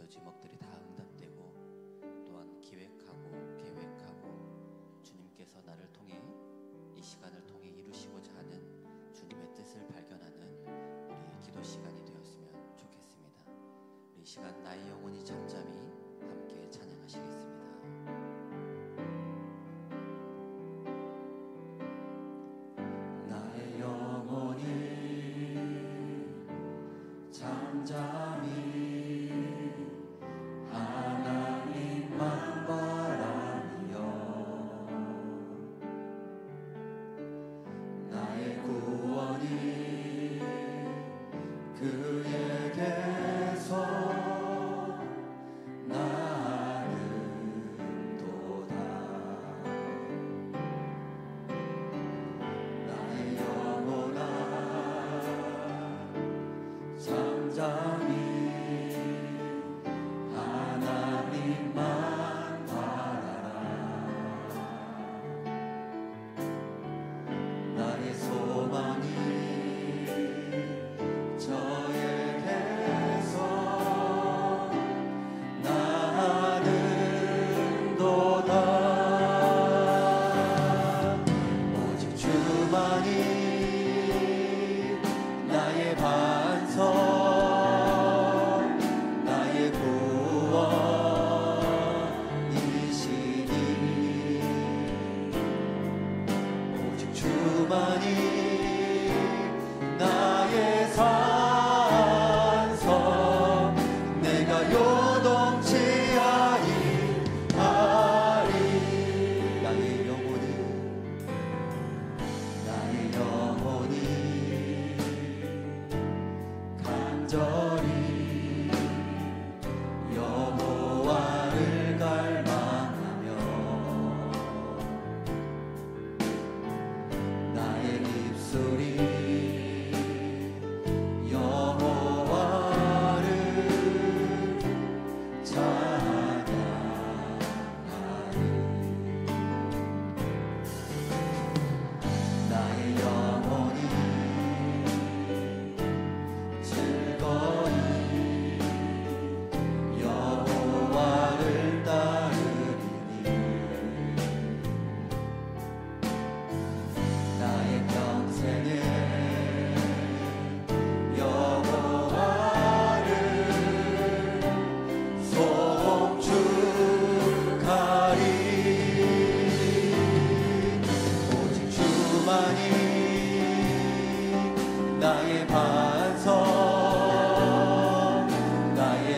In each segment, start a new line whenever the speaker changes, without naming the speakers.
기도 제목들이 다 응답되고 또한 계획하고 주님께서 나를 통해 이 시간을 통해 이루시고자 하는 주님의 뜻을 발견하는 우리의 기도 시간이 되었으면 좋겠습니다. 우리 이 시간 나의 영혼이 잠잠히 함께 찬양하시겠습니다.
나의 영혼이 잠잠히 하나님만 바라며 나의 구원이 그에게서 나는도다. 나의 영혼아 잠잠히 하나님만 바라라. 나의 소망이 저에게서 나는도다. 오직 주만이 나의 반석 나의 구원이시니 오직 주만이 나의 산성 내가 요동치 아니하리. 나의 영혼이 간절히 여호와를 갈망하며 나의 입술이 여호와를 찬양하리. 나의 영혼이 즐거이 여호와를 따르리니 나의 평생에 여호와를 송축하리. 오직 주만이 나의 반석 나의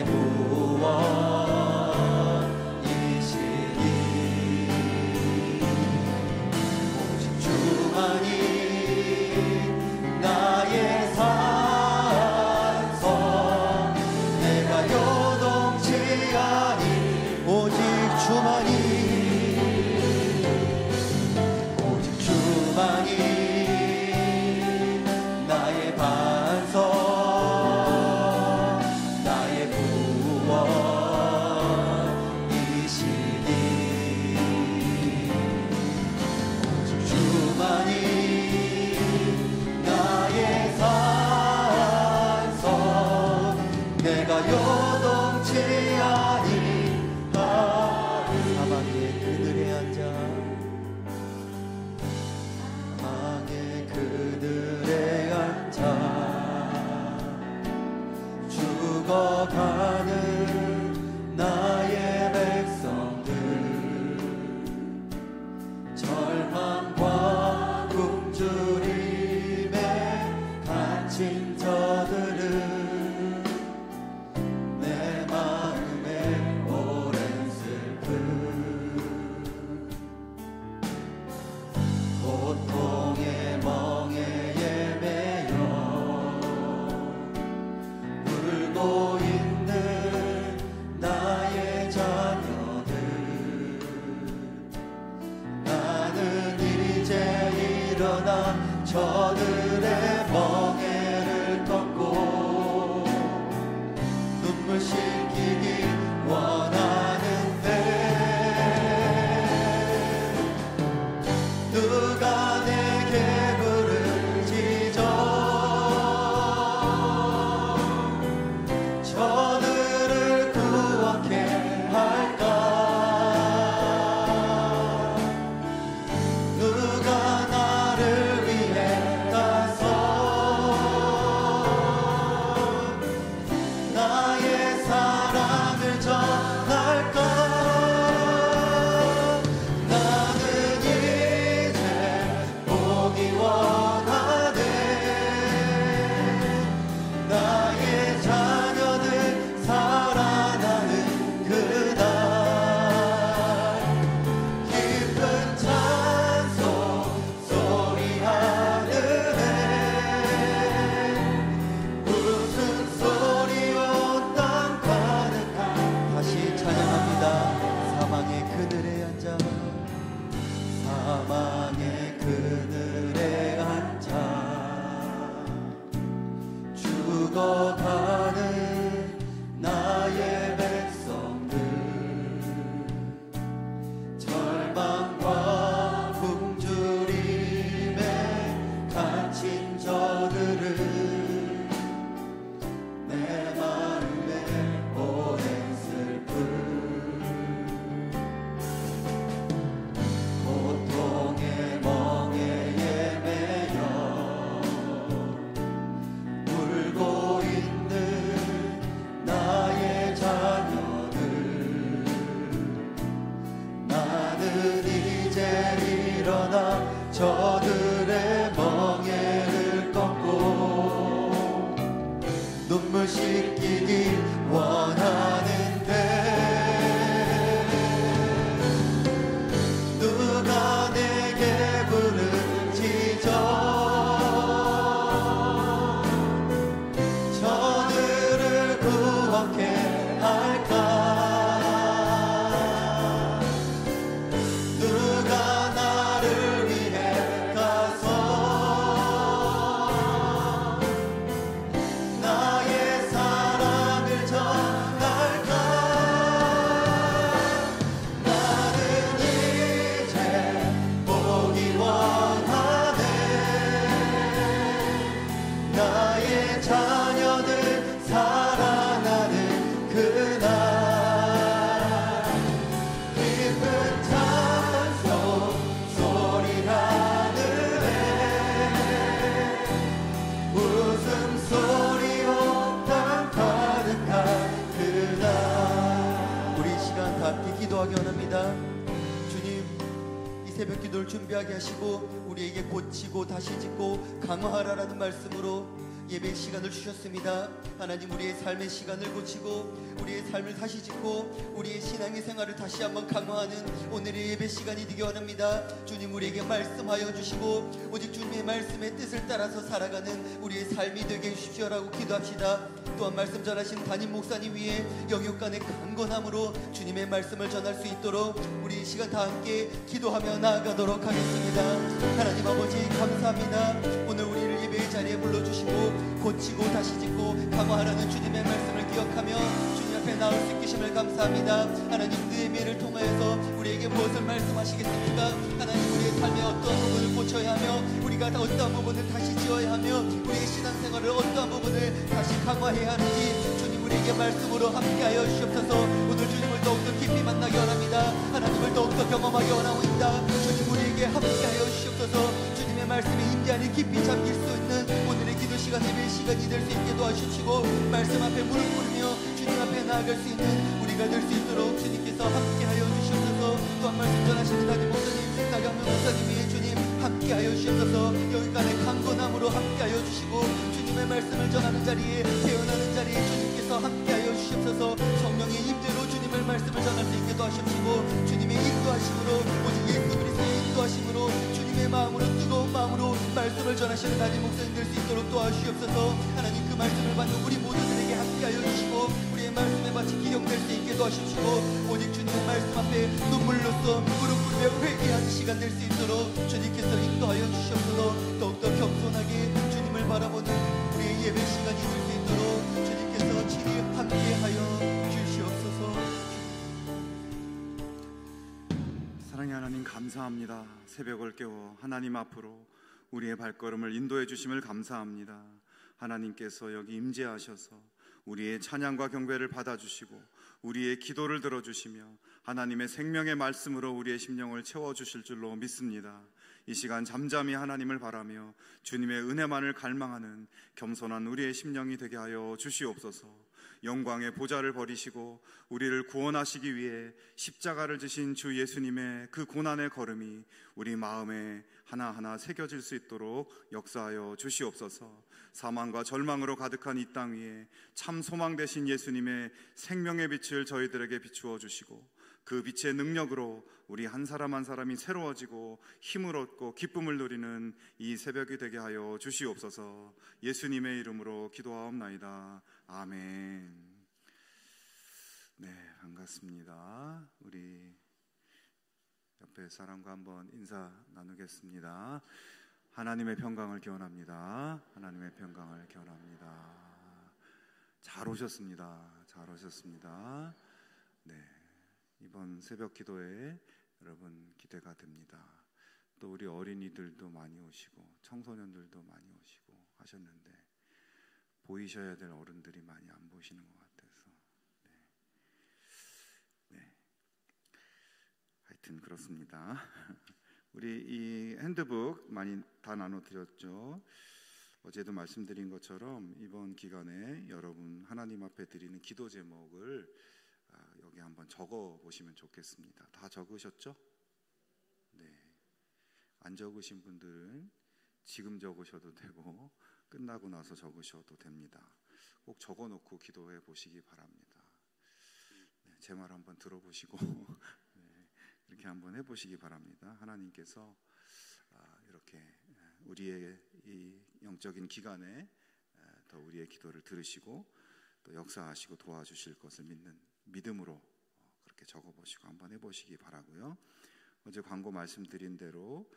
구원이시니 오직 주만이 나의 산성 내가 요동치 아니. 오직 주만이 나의 반석 나의 구원이시니 오직 주만이 나의 산성 내가 요동치 아니하리. 사방의 그늘에 앉아 그들에 앉아 죽어가는 나의 백성들 절망과 굶주림에 갇힌 저들은 내 마음에 오랜 슬픔 고통의 멍에 매여 울고 있는 나의 자녀들 나는 이제 일어나 저들의 멍에를 죽어가는 나의 백성들, 절망과 굶주림에 갇힌 저들을 내 마음에 오랜 슬픔, 고통의 멍에 매여 울고 있는 나의 자녀들, 나는 이제 일어나 저들의 멍에를 꺾고 눈물 씻기길 원하는데, 누가 내게 부르짖어 저들을 구원케 할까? 누가 나를 위해 가서 나의 사랑을 전할까? 나는 이제 보기 원하네, 나의 자녀들 사랑하는 그날, 깊은 찬송 소리 하늘에 웃음소리로 땅 가득한 그날. 우리 이 시간 다 함께 기도하기 원합니다. 주님, 이 새벽 기도를 준비하게 하시고 우리에게 고치고 다시 짓고 강화하라라는 말씀으로 예배 시간을 주셨습니다. 하나님, 우리의 삶의 시간을 고치고 우리의 삶을 다시 짓고 우리의 신앙의 생활을 다시 한번 강화하는 오늘의 예배 시간이 되기 원합니다. 주님, 우리에게 말씀하여 주시고 오직 주님의 말씀의 뜻을 따라서 살아가는 우리의 삶이 되게 해주십시오라고 기도합시다. 또한 말씀 전하신 담임 목사님 위에 영육간의 강건함으로 주님의 말씀을 전할 수 있도록 우리 이 시간 다 함께 기도하며 나아가도록 하겠습니다. 하나님 아버지, 감사합니다. 오늘 우리를 예배의 자리에 불러주시고 고치고 다시 짓고 강화하라는 주님의 말씀을 기억하며 주님 앞에 나올 수 있으심을 감사합니다. 하나님, 느헤미야를 통하여서 우리에게 무엇을 말씀하시겠습니까? 하나님, 우리의 삶의 어떠한 부분을 고쳐야 하며 우리가 어떠한 부분을 다시 지어야 하며 우리의 신앙생활을 어떠한 부분을 다시 강화해야 하는지 주님 우리에게 말씀으로 함께하여 주시옵소서. 오늘 주님을 더욱더 깊이 만나기 원합니다. 하나님을 더욱더 경험하기 원합니다. 주님 우리에게 함께하여 주시옵소서. 주님의 말씀에 임재 안에 깊이 잠길 수 있는 오늘의 기도 시간, 예배 시간이 될 수 있게 도와주시고 말씀 앞에 무릎 꿇으며 주님 앞에 나아갈 수 있는 우리가 될 수 있도록 주님께서 함께하여 주시옵소서. 또한 말씀 전하시는 담임 목사님, 나경원 목사님이 주님 함께하여 주시옵소서. 여기간의 강건함으로 함께하여 주시고 주님의 말씀을 전하는 자리에, 태어나는 자리에 주님께서 함께하여 주시옵소서. 성령의 임재로 주님의 말씀을 전할 수 있게 도와주시고 주님의 인도하심으로, 오직 예수 그리스도의 인도하심으로 주님의 마음으로, 뜨거운 마음으로 말씀을 전하시는 담임 목사님 될 수 있도록 도와주시옵소서. 하나님, 그 말씀을 받는 우리 모두들에게 함께하여 주시고 우리의 말씀에 마치 기억될 수 있게 도와주시고 오직 주님의 말씀 앞에 눈물로써 무릎 꿇며 회개하는 시간 될 수 있도록 주님께서 인도하여 주시옵소서. 더욱더 겸손하게 주님을 바라보는 우리의 예배 시간이 될 수 있도록 주님께서 친히 함께하여 주시옵소서.
사랑의 하나님, 감사합니다. 새벽을 깨워 하나님 앞으로 우리의 발걸음을 인도해 주심을 감사합니다. 하나님께서 여기 임재하셔서 우리의 찬양과 경배를 받아주시고 우리의 기도를 들어주시며 하나님의 생명의 말씀으로 우리의 심령을 채워주실 줄로 믿습니다. 이 시간 잠잠히 하나님을 바라며 주님의 은혜만을 갈망하는 겸손한 우리의 심령이 되게 하여 주시옵소서. 영광의 보좌를 버리시고 우리를 구원하시기 위해 십자가를 지신 주 예수님의 그 고난의 걸음이 우리 마음에 하나하나 새겨질 수 있도록 역사하여 주시옵소서. 사망과 절망으로 가득한 이 땅 위에 참 소망 되신 예수님의 생명의 빛을 저희들에게 비추어 주시고 그 빛의 능력으로 우리 한 사람 한 사람이 새로워지고 힘을 얻고 기쁨을 누리는 이 새벽이 되게 하여 주시옵소서. 예수님의 이름으로 기도하옵나이다. 아멘. 네, 반갑습니다. 우리 옆에 사람과 한번 인사 나누겠습니다. 하나님의 평강을 기원합니다. 하나님의 평강을 기원합니다. 잘 오셨습니다. 잘 오셨습니다. 네, 이번 새벽 기도에 여러분 기대가 됩니다. 또 우리 어린이들도 많이 오시고 청소년들도 많이 오시고 하셨는데 보이셔야 될 어른들이 많이 안 보시는 것 같아서 네. 하여튼 그렇습니다. 우리 이 핸드북 많이 다 나눠드렸죠. 어제도 말씀드린 것처럼 이번 기간에 여러분 하나님 앞에 드리는 기도 제목을 여기 한번 적어 보시면 좋겠습니다. 다 적으셨죠? 네. 안 적으신 분들은 지금 적으셔도 되고 끝나고 나서 적으셔도 됩니다. 꼭 적어 놓고 기도해 보시기 바랍니다. 네, 제 말 한번 들어보시고 네, 이렇게 한번 해보시기 바랍니다. 하나님께서 이렇게 우리의 이 영적인 기간에 더 우리의 기도를 들으시고 또 역사하시고 도와주실 것을 믿는 믿음으로 그렇게 적어보시고 한번 해보시기 바라고요. 어제 광고 말씀드린 대로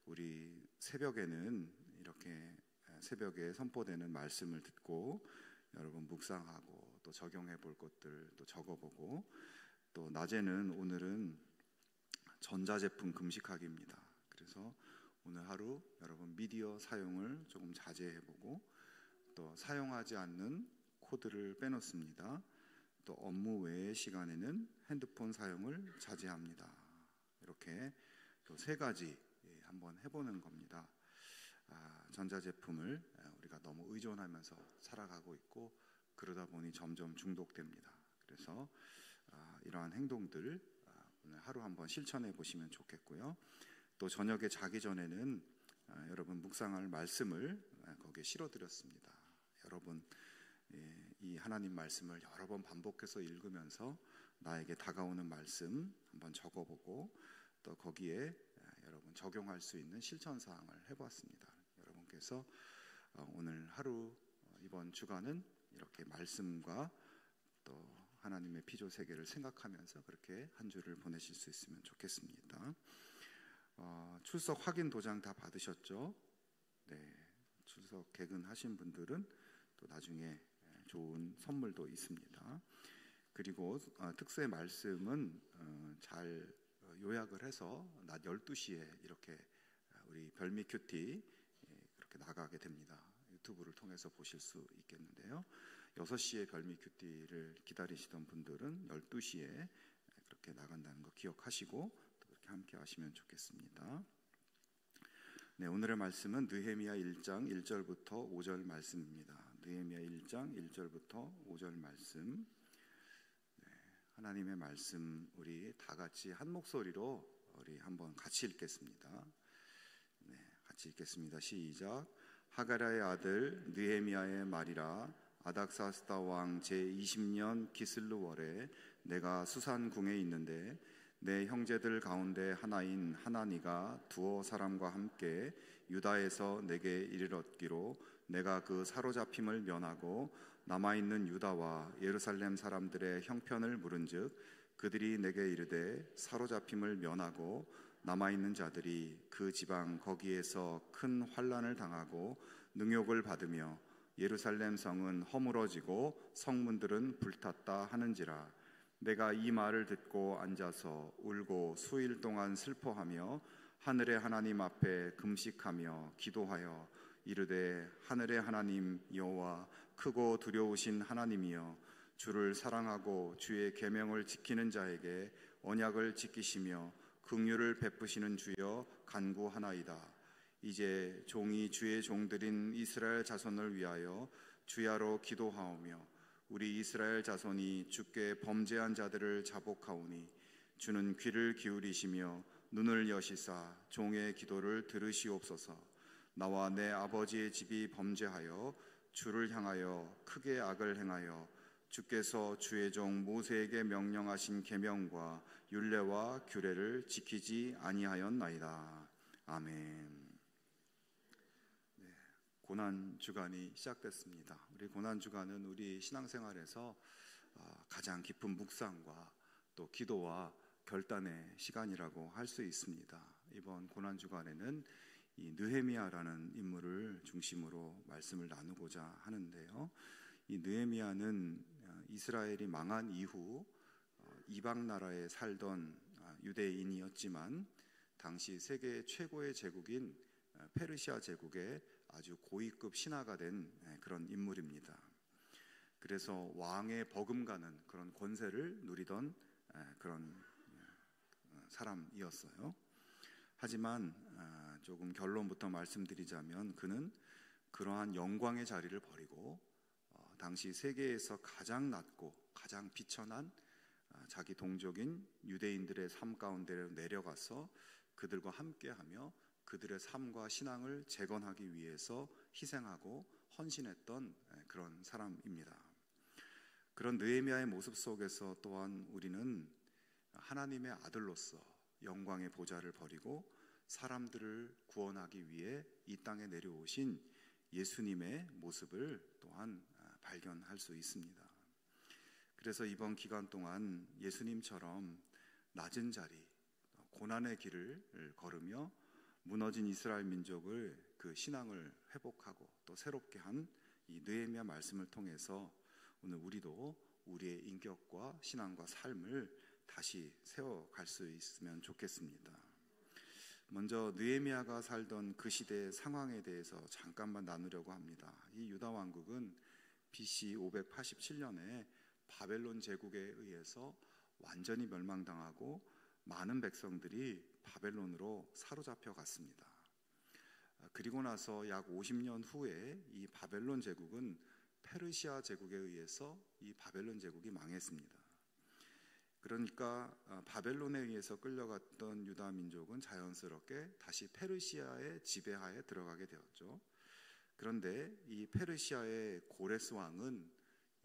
우리 새벽에는 이렇게 새벽에 선포되는 말씀을 듣고 여러분 묵상하고 또 적용해 볼 것들 또 적어보고 또 낮에는 오늘은 전자제품 금식하기입니다. 그래서 오늘 하루 여러분 미디어 사용을 조금 자제해보고 또 사용하지 않는 코드를 빼놓습니다. 또 업무 외의 시간에는 핸드폰 사용을 자제합니다. 이렇게 또 세 가지 한번 해보는 겁니다. 전자제품을 우리가 너무 의존하면서 살아가고 있고 그러다 보니 점점 중독됩니다. 그래서 이러한 행동들 오늘 하루 한번 실천해 보시면 좋겠고요. 또 저녁에 자기 전에는 여러분 묵상할 말씀을 거기에 실어드렸습니다. 여러분 이 하나님 말씀을 여러 번 반복해서 읽으면서 나에게 다가오는 말씀 한번 적어보고 또 거기에 여러분 적용할 수 있는 실천사항을 해보았습니다. 여러분께서 오늘 하루 이번 주간은 이렇게 말씀과 또 하나님의 피조 세계를 생각하면서 그렇게 한 주를 보내실 수 있으면 좋겠습니다. 출석 확인 도장 다 받으셨죠? 네, 출석 개근하신 분들은 또 나중에 좋은 선물도 있습니다. 그리고 특세 말씀은 잘 요약을 해서 낮 12시에 이렇게 우리 별미 큐티 그렇게 나가게 됩니다. 유튜브를 통해서 보실 수 있겠는데요. 6시에 별미 큐티를 기다리시던 분들은 12시에 그렇게 나간다는 거 기억하시고 그렇게 함께 하시면 좋겠습니다. 네, 오늘의 말씀은 느헤미야 1장 1절부터 5절 말씀입니다. 느헤미야 1장 1절부터 5절 말씀. 네, 하나님의 말씀 우리 다 같이 한 목소리로 우리 한번 같이 읽겠습니다. 네, 같이 읽겠습니다. 시작. 하가랴의 아들 느헤미야의 말이라. 아닥사스다 왕 제20년 기슬루월에 내가 수산궁에 있는데 내 형제들 가운데 하나인 하나니가 두어 사람과 함께 유다에서 내게 이르렀기로 내가 그 사로잡힘을 면하고 남아있는 유다와 예루살렘 사람들의 형편을 물은즉 그들이 내게 이르되 사로잡힘을 면하고 남아있는 자들이 그 지방 거기에서 큰 환난을 당하고 능욕을 받으며 예루살렘 성은 허물어지고 성문들은 불탔다 하는지라. 내가 이 말을 듣고 앉아서 울고 수일 동안 슬퍼하며 하늘의 하나님 앞에 금식하며 기도하여 이르되 하늘의 하나님 여호와 크고 두려우신 하나님이여 주를 사랑하고 주의 계명을 지키는 자에게 언약을 지키시며 긍휼을 베푸시는 주여 간구하나이다. 이제 종이 주의 종들인 이스라엘 자손을 위하여 주야로 기도하오며 우리 이스라엘 자손이 주께 범죄한 자들을 자복하오니 주는 귀를 기울이시며 눈을 여시사 종의 기도를 들으시옵소서. 나와 내 아버지의 집이 범죄하여 주를 향하여 크게 악을 행하여 주께서 주의 종 모세에게 명령하신 계명과 율례와 규례를 지키지 아니하였나이다. 아멘. 고난 주간이 시작됐습니다. 우리 고난 주간은 우리 신앙생활에서 가장 깊은 묵상과 또 기도와 결단의 시간이라고 할 수 있습니다. 이번 고난 주간에는 이 느헤미야라는 인물을 중심으로 말씀을 나누고자 하는데요. 이 느헤미야는 이스라엘이 망한 이후 이방 나라에 살던 유대인이었지만 당시 세계 최고의 제국인 페르시아 제국의 아주 고위급 신하가 된 그런 인물입니다. 그래서 왕의 버금가는 그런 권세를 누리던 그런 사람이었어요. 하지만 조금 결론부터 말씀드리자면 그는 그러한 영광의 자리를 버리고 당시 세계에서 가장 낮고 가장 비천한 자기 동족인 유대인들의 삶 가운데 내려가서 그들과 함께하며 그들의 삶과 신앙을 재건하기 위해서 희생하고 헌신했던 그런 사람입니다. 그런 느헤미야의 모습 속에서 또한 우리는 하나님의 아들로서 영광의 보좌를 버리고 사람들을 구원하기 위해 이 땅에 내려오신 예수님의 모습을 또한 발견할 수 있습니다. 그래서 이번 기간 동안 예수님처럼 낮은 자리, 고난의 길을 걸으며 무너진 이스라엘 민족을 그 신앙을 회복하고 또 새롭게 한 이 느헤미야 말씀을 통해서 오늘 우리도 우리의 인격과 신앙과 삶을 다시 세워갈 수 있으면 좋겠습니다. 먼저 느헤미야가 살던 그 시대의 상황에 대해서 잠깐만 나누려고 합니다. 이 유다 왕국은 BC 587년에 바벨론 제국에 의해서 완전히 멸망당하고 많은 백성들이 바벨론으로 사로잡혀 갔습니다. 그리고 나서 약 50년 후에 이 바벨론 제국은 페르시아 제국에 의해서 이 바벨론 제국이 망했습니다. 그러니까 바벨론에 의해서 끌려갔던 유다 민족은 자연스럽게 다시 페르시아의 지배하에 들어가게 되었죠. 그런데 이 페르시아의 고레스 왕은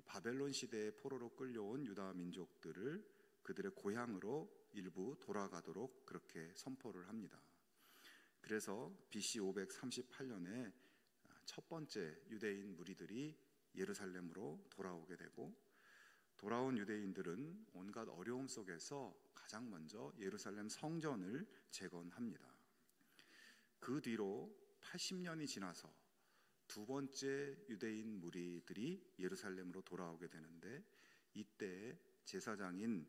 바벨론 시대의 포로로 끌려온 유다 민족들을 그들의 고향으로 일부 돌아가도록 그렇게 선포를 합니다. 그래서 BC 538년에 첫 번째 유대인 무리들이 예루살렘으로 돌아오게 되고 돌아온 유대인들은 온갖 어려움 속에서 가장 먼저 예루살렘 성전을 재건합니다. 그 뒤로 80년이 지나서 두 번째 유대인 무리들이 예루살렘으로 돌아오게 되는데 이때 제사장이며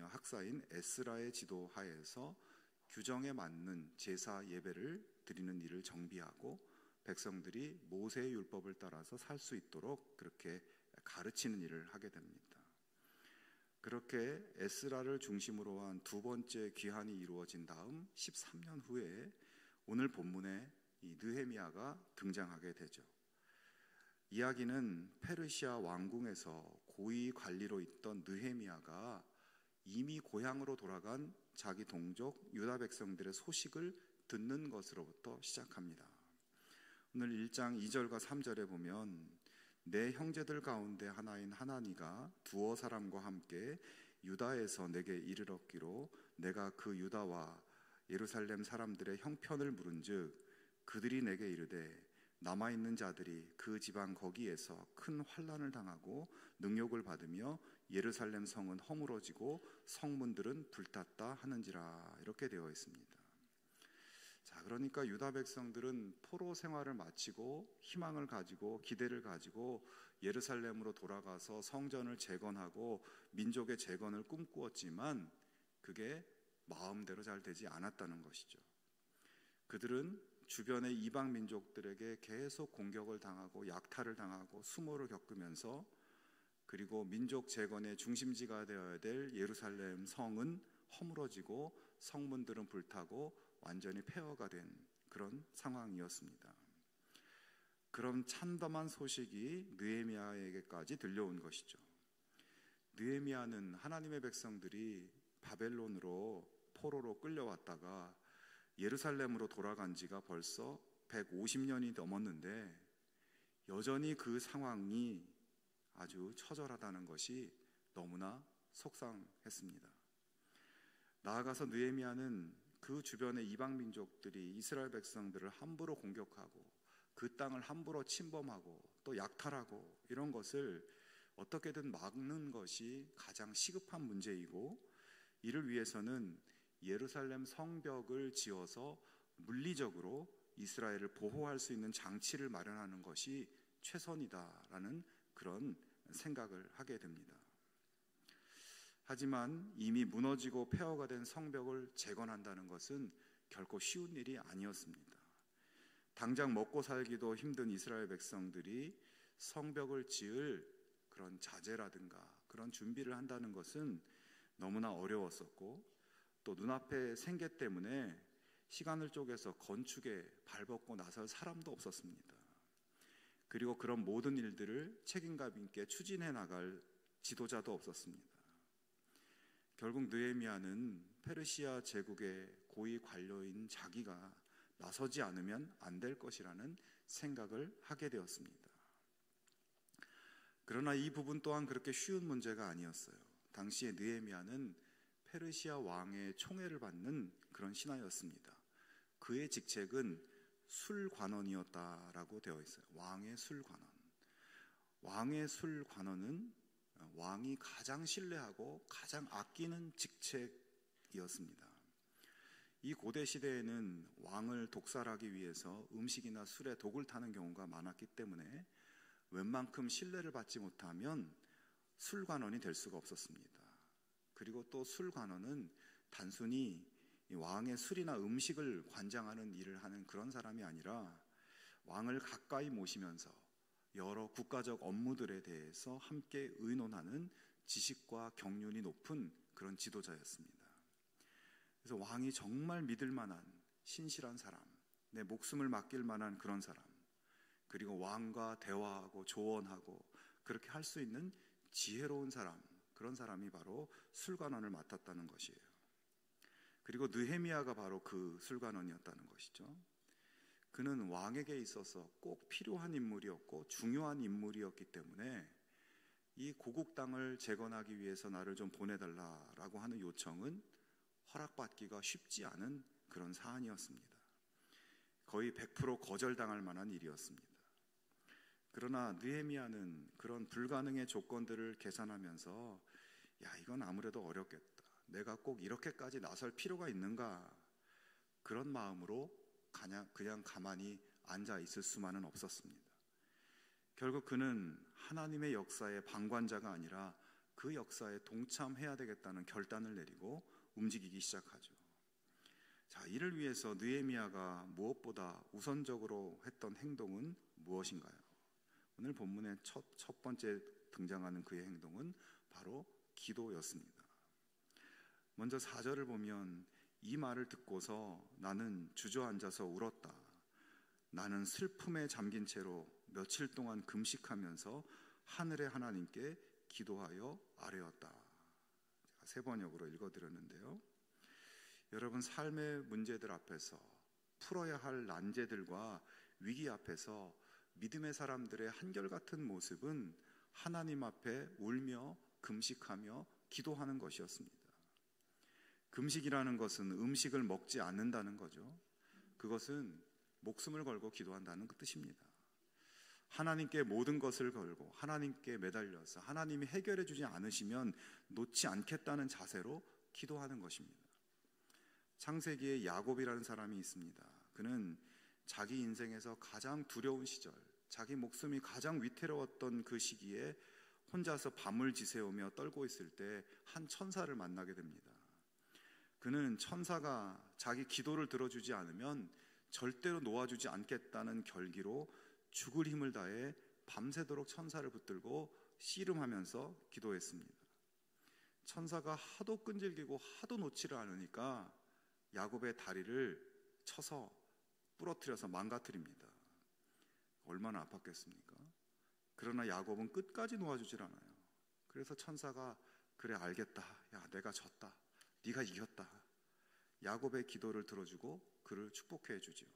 학사인 에스라의 지도하에서 규정에 맞는 제사 예배를 드리는 일을 정비하고 백성들이 모세의 율법을 따라서 살 수 있도록 그렇게 가르치는 일을 하게 됩니다. 그렇게 에스라를 중심으로 한 두 번째 귀환이 이루어진 다음 13년 후에 오늘 본문에 이 느헤미야가 등장하게 되죠. 이야기는 페르시아 왕궁에서 고위 관리로 있던 느헤미야가 이미 고향으로 돌아간 자기 동족 유다 백성들의 소식을 듣는 것으로부터 시작합니다. 오늘 1장 2절과 3절에 보면 내 형제들 가운데 하나인 하나니가 두어 사람과 함께 유다에서 내게 이르렀기로 내가 그 유다와 예루살렘 사람들의 형편을 물은즉 그들이 내게 이르되 남아있는 자들이 그 지방 거기에서 큰 환난을 당하고 능욕을 받으며 예루살렘 성은 허물어지고 성문들은 불탔다 하는지라 이렇게 되어 있습니다. 자, 그러니까 유다 백성들은 포로 생활을 마치고 희망을 가지고 기대를 가지고 예루살렘으로 돌아가서 성전을 재건하고 민족의 재건을 꿈꾸었지만 그게 마음대로 잘 되지 않았다는 것이죠. 그들은 주변의 이방 민족들에게 계속 공격을 당하고 약탈을 당하고 수모를 겪으면서 그리고 민족 재건의 중심지가 되어야 될 예루살렘 성은 허물어지고 성문들은 불타고 완전히 폐허가 된 그런 상황이었습니다. 그런 참담한 소식이 느헤미야에게까지 들려온 것이죠. 느헤미야는 하나님의 백성들이 바벨론으로 포로로 끌려왔다가 예루살렘으로 돌아간 지가 벌써 150년이 넘었는데 여전히 그 상황이 아주 처절하다는 것이 너무나 속상했습니다. 나아가서 느헤미야는 그 주변의 이방 민족들이 이스라엘 백성들을 함부로 공격하고 그 땅을 함부로 침범하고 또 약탈하고 이런 것을 어떻게든 막는 것이 가장 시급한 문제이고 이를 위해서는 예루살렘 성벽을 지어서 물리적으로 이스라엘을 보호할 수 있는 장치를 마련하는 것이 최선이다라는 그런 생각을 하게 됩니다. 하지만 이미 무너지고 폐허가 된 성벽을 재건한다는 것은 결코 쉬운 일이 아니었습니다. 당장 먹고 살기도 힘든 이스라엘 백성들이 성벽을 지을 그런 자재라든가 그런 준비를 한다는 것은 너무나 어려웠었고, 또 눈앞의 생계 때문에 시간을 쪼개서 건축에 발벗고 나설 사람도 없었습니다. 그리고 그런 모든 일들을 책임감 있게 추진해 나갈 지도자도 없었습니다. 결국 느헤미야는 페르시아 제국의 고위 관료인 자기가 나서지 않으면 안 될 것이라는 생각을 하게 되었습니다. 그러나 이 부분 또한 그렇게 쉬운 문제가 아니었어요. 당시에 느헤미야는 페르시아 왕의 총애를 받는 그런 신하였습니다. 그의 직책은 술관원이었다라고 되어 있어요. 왕의 술관원. 왕의 술관원은 왕이 가장 신뢰하고 가장 아끼는 직책이었습니다. 이 고대 시대에는 왕을 독살하기 위해서 음식이나 술에 독을 타는 경우가 많았기 때문에 웬만큼 신뢰를 받지 못하면 술관원이 될 수가 없었습니다. 그리고 또 술관원은 단순히 왕의 술이나 음식을 관장하는 일을 하는 그런 사람이 아니라 왕을 가까이 모시면서 여러 국가적 업무들에 대해서 함께 의논하는 지식과 경륜이 높은 그런 지도자였습니다. 그래서 왕이 정말 믿을 만한 신실한 사람, 내 목숨을 맡길 만한 그런 사람, 그리고 왕과 대화하고 조언하고 그렇게 할 수 있는 지혜로운 사람, 그런 사람이 바로 술관원을 맡았다는 것이에요. 그리고 느헤미야가 바로 그 술관원이었다는 것이죠. 그는 왕에게 있어서 꼭 필요한 인물이었고 중요한 인물이었기 때문에 이 고국 땅을 재건하기 위해서 나를 좀 보내달라라고 하는 요청은 허락받기가 쉽지 않은 그런 사안이었습니다. 거의 100% 거절당할 만한 일이었습니다. 그러나 느헤미야는 그런 불가능의 조건들을 계산하면서 이건 아무래도 어렵겠다. 내가 꼭 이렇게까지 나설 필요가 있는가? 그런 마음으로 그냥 가만히 앉아 있을 수만은 없었습니다. 결국 그는 하나님의 역사의 방관자가 아니라 그 역사에 동참해야 되겠다는 결단을 내리고 움직이기 시작하죠. 자, 이를 위해서 느헤미야가 무엇보다 우선적으로 했던 행동은 무엇인가요? 오늘 본문의 첫 번째 등장하는 그의 행동은 바로 기도였습니다. 먼저 4절을 보면 이 말을 듣고서 나는 주저앉아서 울었다. 나는 슬픔에 잠긴 채로 며칠 동안 금식하면서 하늘의 하나님께 기도하여 아뢰었다. 제가 세 번역으로 읽어드렸는데요. 여러분, 삶의 문제들 앞에서 풀어야 할 난제들과 위기 앞에서 믿음의 사람들의 한결같은 모습은 하나님 앞에 울며 금식하며 기도하는 것이었습니다. 금식이라는 것은 음식을 먹지 않는다는 거죠. 그것은 목숨을 걸고 기도한다는 그 뜻입니다. 하나님께 모든 것을 걸고 하나님께 매달려서 하나님이 해결해 주지 않으시면 놓지 않겠다는 자세로 기도하는 것입니다. 창세기에 야곱이라는 사람이 있습니다. 그는 자기 인생에서 가장 두려운 시절, 자기 목숨이 가장 위태로웠던 그 시기에 혼자서 밤을 지새우며 떨고 있을 때 한 천사를 만나게 됩니다. 그는 천사가 자기 기도를 들어주지 않으면 절대로 놓아주지 않겠다는 결기로 죽을 힘을 다해 밤새도록 천사를 붙들고 씨름하면서 기도했습니다. 천사가 하도 끈질기고 하도 놓지를 않으니까 야곱의 다리를 쳐서 부러뜨려서 망가뜨립니다. 얼마나 아팠겠습니까? 그러나 야곱은 끝까지 놓아주질 않아요. 그래서 천사가 그래 알겠다. 야, 내가 졌다. 네가 이겼다. 야곱의 기도를 들어주고 그를 축복해 주지요.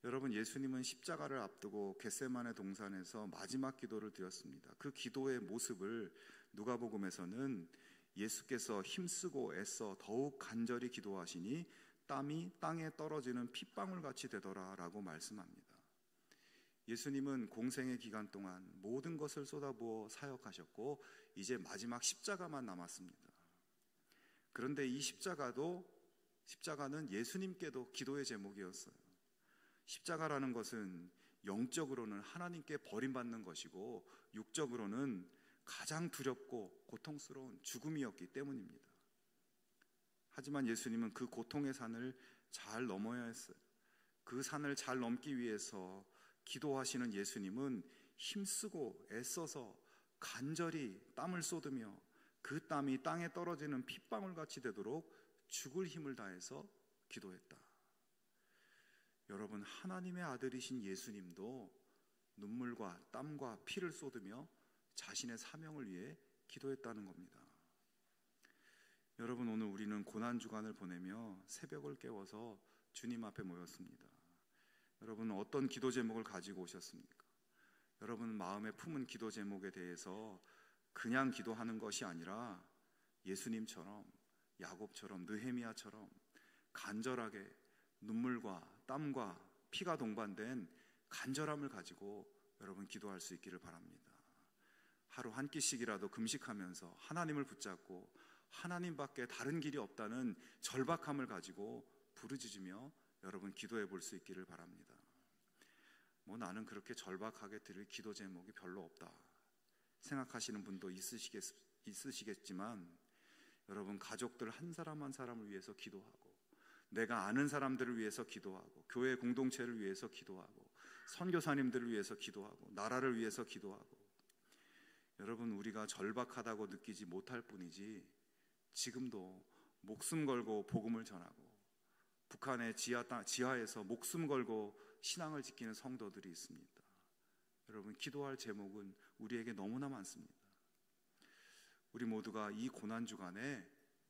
여러분, 예수님은 십자가를 앞두고 겟세마네 동산에서 마지막 기도를 드렸습니다. 그 기도의 모습을 누가복음에서는 예수께서 힘쓰고 애써 더욱 간절히 기도하시니 땀이 땅에 떨어지는 핏방울같이 되더라 라고 말씀합니다. 예수님은 공생의 기간 동안 모든 것을 쏟아부어 사역하셨고 이제 마지막 십자가만 남았습니다. 그런데 이 십자가는 예수님께도 기도의 제목이었어요. 십자가라는 것은 영적으로는 하나님께 버림받는 것이고 육적으로는 가장 두렵고 고통스러운 죽음이었기 때문입니다. 하지만 예수님은 그 고통의 산을 잘 넘어야 했어요. 그 산을 잘 넘기 위해서 기도하시는 예수님은 힘쓰고 애써서 간절히 땀을 쏟으며 그 땀이 땅에 떨어지는 핏방울같이 되도록 죽을 힘을 다해서 기도했다. 여러분, 하나님의 아들이신 예수님도 눈물과 땀과 피를 쏟으며 자신의 사명을 위해 기도했다는 겁니다. 여러분, 오늘 우리는 고난주간을 보내며 새벽을 깨워서 주님 앞에 모였습니다. 여러분, 어떤 기도 제목을 가지고 오셨습니까? 여러분 마음에 품은 기도 제목에 대해서 그냥 기도하는 것이 아니라 예수님처럼, 야곱처럼, 느헤미야처럼 간절하게 눈물과 땀과 피가 동반된 간절함을 가지고 여러분 기도할 수 있기를 바랍니다. 하루 한 끼씩이라도 금식하면서 하나님을 붙잡고 하나님밖에 다른 길이 없다는 절박함을 가지고 부르짖으며 여러분 기도해 볼 수 있기를 바랍니다. 나는 그렇게 절박하게 드릴 기도 제목이 별로 없다 생각하시는 분도 있으시겠지만 여러분, 가족들 한 사람 한 사람을 위해서 기도하고, 내가 아는 사람들을 위해서 기도하고, 교회 공동체를 위해서 기도하고, 선교사님들을 위해서 기도하고, 나라를 위해서 기도하고, 여러분, 우리가 절박하다고 느끼지 못할 뿐이지 지금도 목숨 걸고 복음을 전하고 북한의 지하에서 목숨 걸고 신앙을 지키는 성도들이 있습니다. 여러분, 기도할 제목은 우리에게 너무나 많습니다. 우리 모두가 이 고난주간에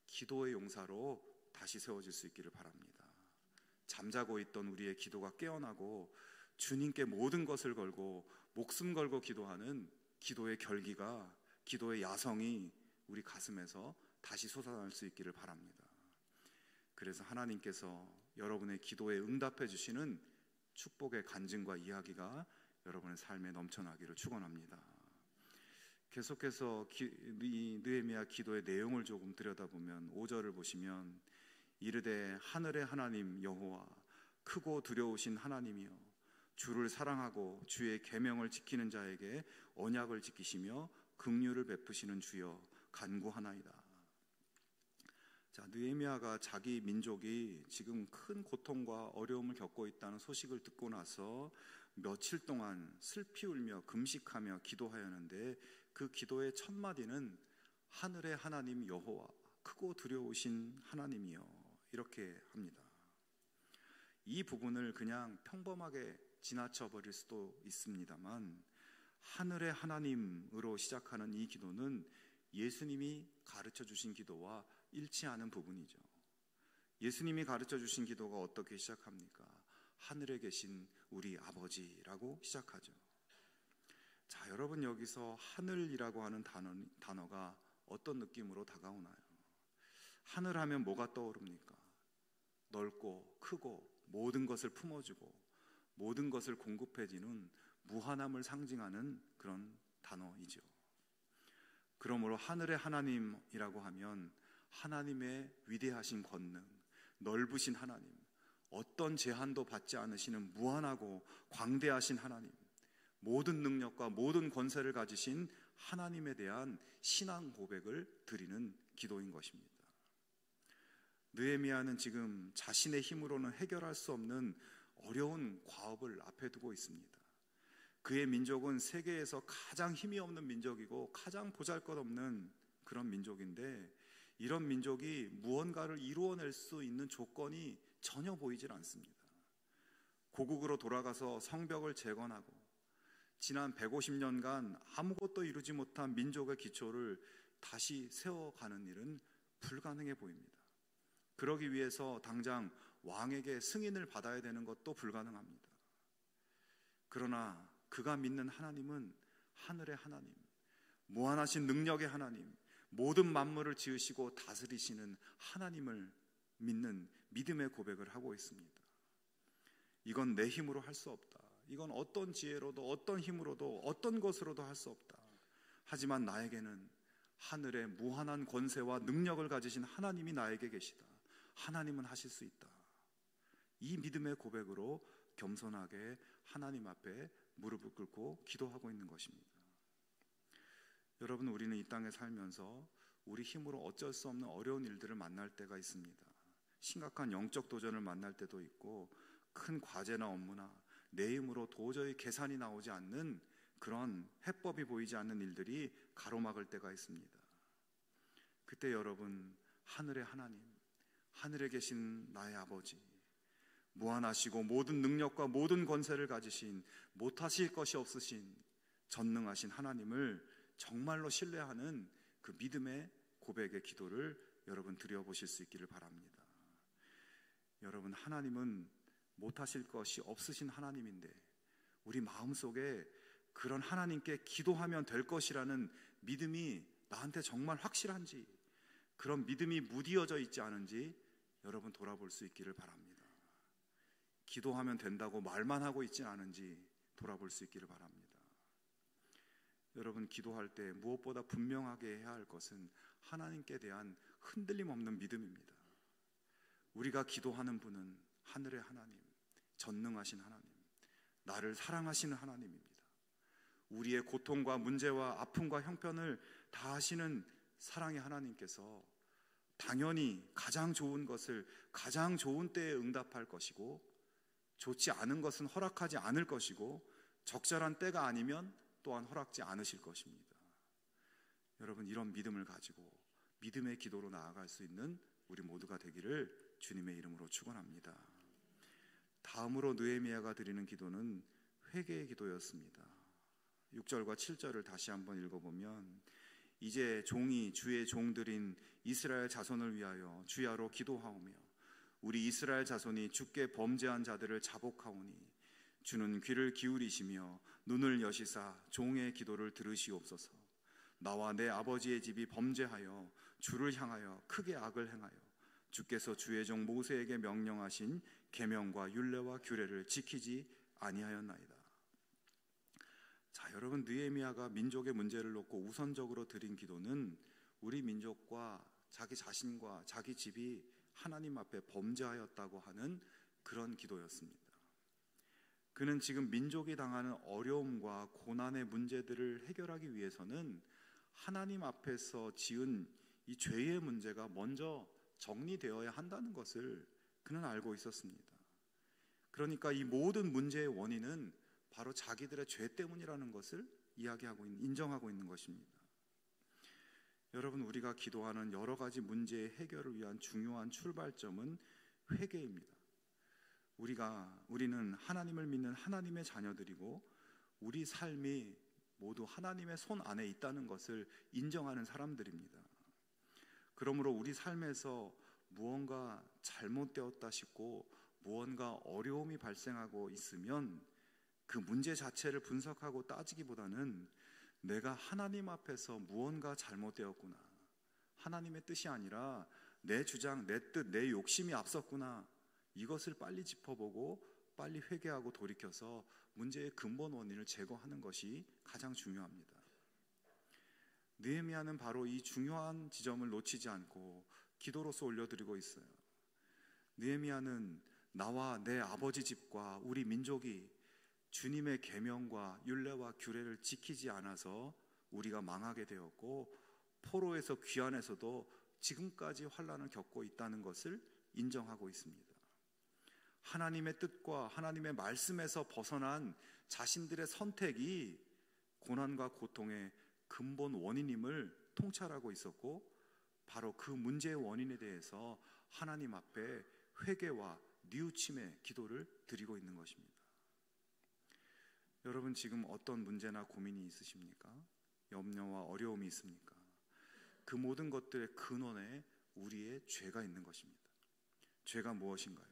기도의 용사로 다시 세워질 수 있기를 바랍니다. 잠자고 있던 우리의 기도가 깨어나고 주님께 모든 것을 걸고 목숨 걸고 기도하는 기도의 결기가, 기도의 야성이 우리 가슴에서 다시 솟아날 수 있기를 바랍니다. 그래서 하나님께서 여러분의 기도에 응답해 주시는 축복의 간증과 이야기가 여러분의 삶에 넘쳐나기를 축원합니다. 계속해서 이 느헤미야 기도의 내용을 조금 들여다보면 5절을 보시면 이르되 하늘의 하나님 여호와, 크고 두려우신 하나님이여, 주를 사랑하고 주의 계명을 지키는 자에게 언약을 지키시며 긍휼을 베푸시는 주여 간구하나이다. 자, 느헤미야가 자기 민족이 지금 큰 고통과 어려움을 겪고 있다는 소식을 듣고 나서 며칠 동안 슬피 울며 금식하며 기도하였는데 그 기도의 첫 마디는 하늘의 하나님 여호와, 크고 두려우신 하나님이여, 이렇게 합니다. 이 부분을 그냥 평범하게 지나쳐 버릴 수도 있습니다만 하늘의 하나님으로 시작하는 이 기도는 예수님이 가르쳐 주신 기도와 일치하는 부분이죠. 예수님이 가르쳐 주신 기도가 어떻게 시작합니까? 하늘에 계신 우리 아버지라고 시작하죠. 자, 여러분, 여기서 하늘이라고 하는 단어가 어떤 느낌으로 다가오나요? 하늘 하면 뭐가 떠오릅니까? 넓고 크고 모든 것을 품어주고 모든 것을 공급해주는 무한함을 상징하는 그런 단어이죠. 그러므로 하늘의 하나님이라고 하면 하나님의 위대하신 권능, 넓으신 하나님, 어떤 제한도 받지 않으시는 무한하고 광대하신 하나님, 모든 능력과 모든 권세를 가지신 하나님에 대한 신앙 고백을 드리는 기도인 것입니다. 느헤미야는 지금 자신의 힘으로는 해결할 수 없는 어려운 과업을 앞에 두고 있습니다. 그의 민족은 세계에서 가장 힘이 없는 민족이고 가장 보잘것없는 그런 민족인데 이런 민족이 무언가를 이루어낼 수 있는 조건이 전혀 보이질 않습니다. 고국으로 돌아가서 성벽을 재건하고 지난 150년간 아무것도 이루지 못한 민족의 기초를 다시 세워가는 일은 불가능해 보입니다. 그러기 위해서 당장 왕에게 승인을 받아야 되는 것도 불가능합니다. 그러나 그가 믿는 하나님은 하늘의 하나님, 무한하신 능력의 하나님, 모든 만물을 지으시고 다스리시는 하나님을 믿는 믿음의 고백을 하고 있습니다. 이건 내 힘으로 할 수 없다. 이건 어떤 지혜로도 어떤 힘으로도 어떤 것으로도 할 수 없다. 하지만 나에게는 하늘의 무한한 권세와 능력을 가지신 하나님이 나에게 계시다. 하나님은 하실 수 있다. 이 믿음의 고백으로 겸손하게 하나님 앞에 무릎을 꿇고 기도하고 있는 것입니다. 여러분, 우리는 이 땅에 살면서 우리 힘으로 어쩔 수 없는 어려운 일들을 만날 때가 있습니다. 심각한 영적 도전을 만날 때도 있고, 큰 과제나 업무나 내 힘으로 도저히 계산이 나오지 않는 그런 해법이 보이지 않는 일들이 가로막을 때가 있습니다. 그때 여러분, 하늘의 하나님, 하늘에 계신 나의 아버지, 무한하시고 모든 능력과 모든 권세를 가지신, 못하실 것이 없으신 전능하신 하나님을 정말로 신뢰하는 그 믿음의 고백의 기도를 여러분 드려보실 수 있기를 바랍니다. 여러분, 하나님은 못하실 것이 없으신 하나님인데 우리 마음속에 그런 하나님께 기도하면 될 것이라는 믿음이 나한테 정말 확실한지, 그런 믿음이 무디어져 있지 않은지 여러분 돌아볼 수 있기를 바랍니다. 기도하면 된다고 말만 하고 있지 않은지 돌아볼 수 있기를 바랍니다. 여러분, 기도할 때 무엇보다 분명하게 해야 할 것은 하나님께 대한 흔들림 없는 믿음입니다. 우리가 기도하는 분은 하늘의 하나님, 전능하신 하나님, 나를 사랑하시는 하나님입니다. 우리의 고통과 문제와 아픔과 형편을 다 아시는 사랑의 하나님께서 당연히 가장 좋은 것을 가장 좋은 때에 응답할 것이고, 좋지 않은 것은 허락하지 않을 것이고, 적절한 때가 아니면 또한 허락지 않으실 것입니다. 여러분, 이런 믿음을 가지고 믿음의 기도로 나아갈 수 있는 우리 모두가 되기를 주님의 이름으로 축원합니다. 다음으로 느헤미야가 드리는 기도는 회개의 기도였습니다. 6절과 7절을 다시 한번 읽어보면, 이제 종이 주의 종들인 이스라엘 자손을 위하여 주야로 기도하오며 우리 이스라엘 자손이 주께 범죄한 자들을 자복하오니 주는 귀를 기울이시며 눈을 여시사 종의 기도를 들으시옵소서. 나와 내 아버지의 집이 범죄하여 주를 향하여 크게 악을 행하여 주께서 주의 종 모세에게 명령하신 계명과 율례와 규례를 지키지 아니하였나이다. 자, 여러분, 느헤미야가 민족의 문제를 놓고 우선적으로 드린 기도는 우리 민족과 자기 자신과 자기 집이 하나님 앞에 범죄하였다고 하는 그런 기도였습니다. 그는 지금 민족이 당하는 어려움과 고난의 문제들을 해결하기 위해서는 하나님 앞에서 지은 이 죄의 문제가 먼저 정리되어야 한다는 것을 그는 알고 있었습니다. 그러니까 이 모든 문제의 원인은 바로 자기들의 죄 때문이라는 것을 인정하고 있는 것입니다. 여러분, 우리가 기도하는 여러 가지 문제의 해결을 위한 중요한 출발점은 회개입니다. 우리는 하나님을 믿는 하나님의 자녀들이고 우리 삶이 모두 하나님의 손 안에 있다는 것을 인정하는 사람들입니다. 그러므로 우리 삶에서 무언가 잘못되었다 싶고 무언가 어려움이 발생하고 있으면 그 문제 자체를 분석하고 따지기보다는 내가 하나님 앞에서 무언가 잘못되었구나, 하나님의 뜻이 아니라 내 주장, 내 뜻, 내 욕심이 앞섰구나, 이것을 빨리 짚어보고 빨리 회개하고 돌이켜서 문제의 근본 원인을 제거하는 것이 가장 중요합니다. 느헤미야는 바로 이 중요한 지점을 놓치지 않고 기도로서 올려드리고 있어요. 느헤미야는 나와 내 아버지 집과 우리 민족이 주님의 계명과 율례와 규례를 지키지 않아서 우리가 망하게 되었고, 포로에서 귀환해서도 지금까지 환난을 겪고 있다는 것을 인정하고 있습니다. 하나님의 뜻과 하나님의 말씀에서 벗어난 자신들의 선택이 고난과 고통의 근본 원인임을 통찰하고 있었고, 바로 그 문제의 원인에 대해서 하나님 앞에 회개와 뉘우침의 기도를 드리고 있는 것입니다. 여러분, 지금 어떤 문제나 고민이 있으십니까? 염려와 어려움이 있습니까? 그 모든 것들의 근원에 우리의 죄가 있는 것입니다. 죄가 무엇인가요?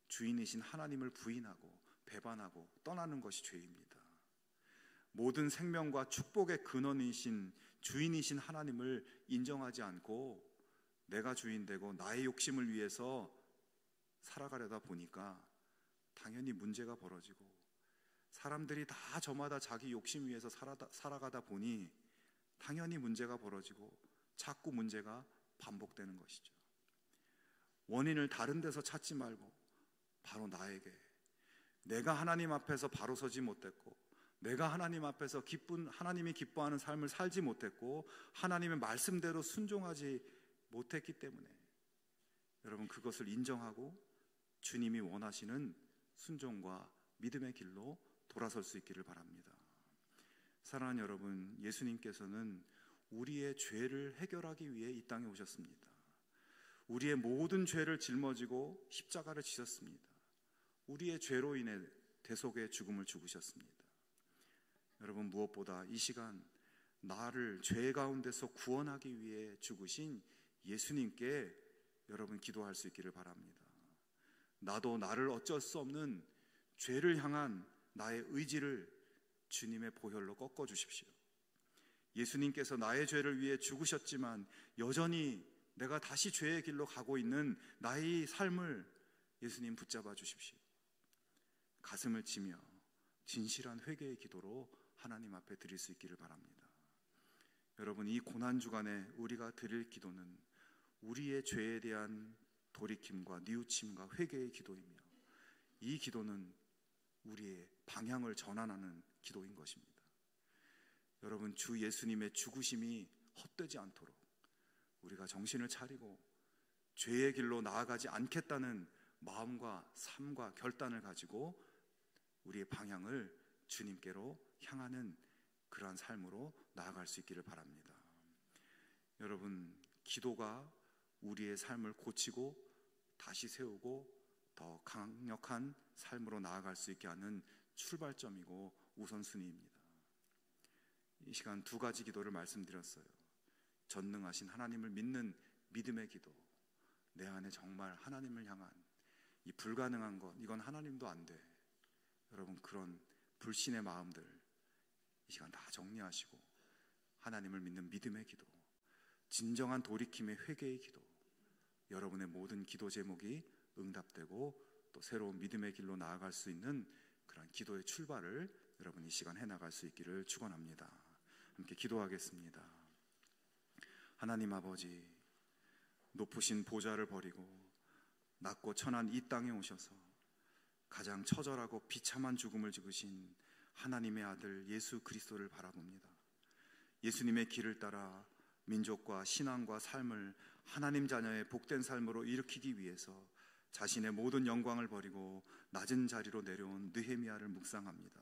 주인이신 하나님을 부인하고 배반하고 떠나는 것이 죄입니다. 모든 생명과 축복의 근원이신 주인이신 하나님을 인정하지 않고 내가 주인되고 나의 욕심을 위해서 살아가려다 보니까 당연히 문제가 벌어지고, 사람들이 다 저마다 자기 욕심 위해서 살아가다 보니 당연히 문제가 벌어지고 자꾸 문제가 반복되는 것이죠. 원인을 다른 데서 찾지 말고 바로 나에게, 내가 하나님 앞에서 바로 서지 못했고, 내가 하나님 앞에서 하나님이 기뻐하는 삶을 살지 못했고, 하나님의 말씀대로 순종하지 못했기 때문에 여러분, 그것을 인정하고 주님이 원하시는 순종과 믿음의 길로 돌아설 수 있기를 바랍니다. 사랑하는 여러분, 예수님께서는 우리의 죄를 해결하기 위해 이 땅에 오셨습니다. 우리의 모든 죄를 짊어지고 십자가를 지셨습니다. 우리의 죄로 인해 대속의 죽음을 죽으셨습니다. 여러분, 무엇보다 이 시간 나를 죄 가운데서 구원하기 위해 죽으신 예수님께 여러분 기도할 수 있기를 바랍니다. 나도 나를 어쩔 수 없는 죄를 향한 나의 의지를 주님의 보혈로 꺾어 주십시오. 예수님께서 나의 죄를 위해 죽으셨지만 여전히 내가 다시 죄의 길로 가고 있는 나의 삶을 예수님 붙잡아 주십시오. 가슴을 치며 진실한 회개의 기도로 하나님 앞에 드릴 수 있기를 바랍니다. 여러분, 이 고난주간에 우리가 드릴 기도는 우리의 죄에 대한 돌이킴과 뉘우침과 회개의 기도이며, 이 기도는 우리의 방향을 전환하는 기도인 것입니다. 여러분, 주 예수님의 죽으심이 헛되지 않도록 우리가 정신을 차리고 죄의 길로 나아가지 않겠다는 마음과 삶과 결단을 가지고 우리의 방향을 주님께로 향하는 그러한 삶으로 나아갈 수 있기를 바랍니다. 여러분, 기도가 우리의 삶을 고치고 다시 세우고 더 강력한 삶으로 나아갈 수 있게 하는 출발점이고 우선순위입니다. 이 시간 두 가지 기도를 말씀드렸어요. 전능하신 하나님을 믿는 믿음의 기도, 내 안에 정말 하나님을 향한 이 불가능한 것, 이건 하나님도 안 돼, 여러분, 그런 불신의 마음들 이 시간 다 정리하시고 하나님을 믿는 믿음의 기도, 진정한 돌이킴의 회개의 기도, 여러분의 모든 기도 제목이 응답되고 또 새로운 믿음의 길로 나아갈 수 있는 그런 기도의 출발을 여러분 이 시간 해나갈 수 있기를 축원합니다. 함께 기도하겠습니다. 하나님 아버지, 높으신 보좌를 버리고 낮고 천한 이 땅에 오셔서 가장 처절하고 비참한 죽음을 죽으신 하나님의 아들 예수 그리스도를 바라봅니다. 예수님의 길을 따라 민족과 신앙과 삶을 하나님 자녀의 복된 삶으로 일으키기 위해서 자신의 모든 영광을 버리고 낮은 자리로 내려온 느헤미야를 묵상합니다.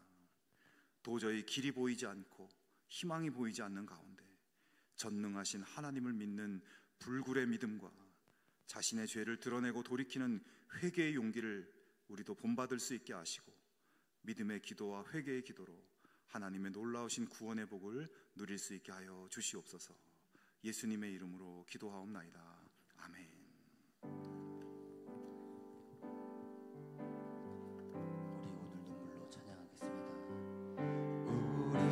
도저히 길이 보이지 않고 희망이 보이지 않는 가운데 전능하신 하나님을 믿는 불굴의 믿음과 자신의 죄를 드러내고 돌이키는 회개의 용기를 우리도 본받을 수 있게 하시고 믿음의 기도와 회개의 기도로 하나님의 놀라우신 구원의 복을 누릴 수 있게 하여 주시옵소서. 예수님의 이름으로 기도하옵나이다. 아멘.
우리 오늘 눈물로 찬양하겠습니다.
우리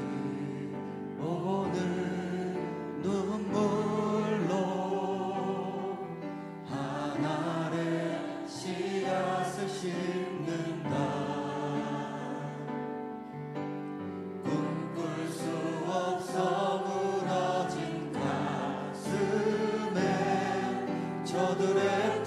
오늘 눈물로 하나의 씨앗을 심는다. 꿈꿀 수 없어 무너진 가슴에 저들의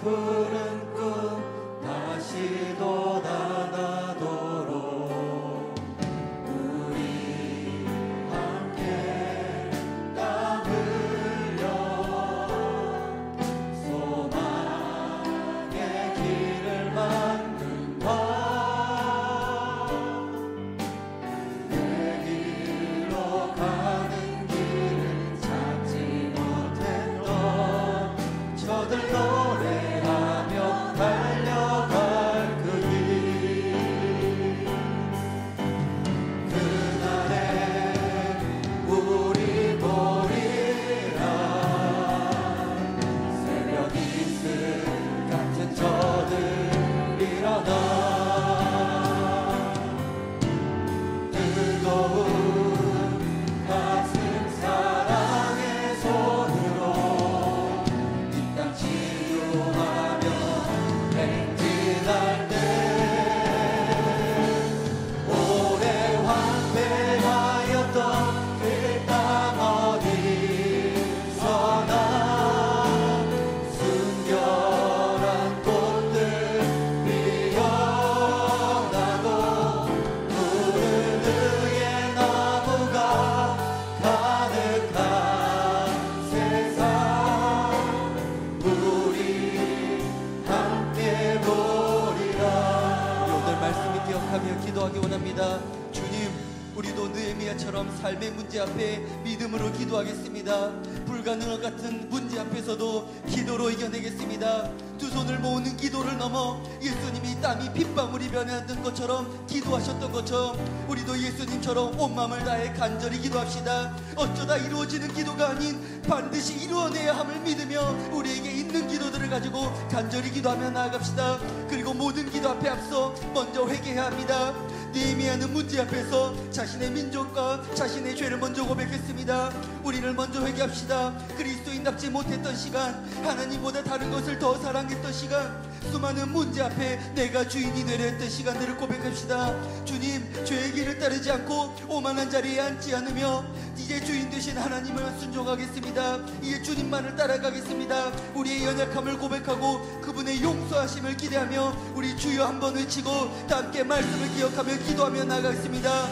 느헤미야처럼 삶의 문제 앞에 믿음으로 기도하겠습니다. 불가능한 같은 문제 앞에서도 기도로 이겨내겠습니다. 두 손을 모으는 기도를 넘어 예수님이 땀이 핏방울이 변하던 것처럼 기도하셨던 것처럼 우리도 예수님처럼 온 마음을 다해 간절히 기도합시다. 어쩌다 이루어지는 기도가 아닌 반드시 이루어내야 함을 믿으며 우리에게 있는 기도들을 가지고 간절히 기도하며 나아갑시다. 그리고 모든 기도 앞에 앞서 먼저 회개해야 합니다. 느헤미야는 문제 앞에서 자신의 민족과 자신의 죄를 먼저 고백했습니다. 우리를 먼저 회개합시다. 그리스도인답지 못했던 시간, 하나님보다 다른 것을 더 사랑했던 시간, 수많은 문제 앞에 내가 주인이 되려 했던 시간들을 고백합시다. 주님, 죄의 길을 따르지 않고 오만한 자리에 앉지 않으며 이제 주인 되신 하나님을 순종하겠습니다. 이제 주님만을 따라가겠습니다. 우리의 연약함을 고백하고 그분의 용서하심을 기대하며 우리 주여 한번 외치고 다 함께 말씀을 기억하며 기도하며 나가겠습니다.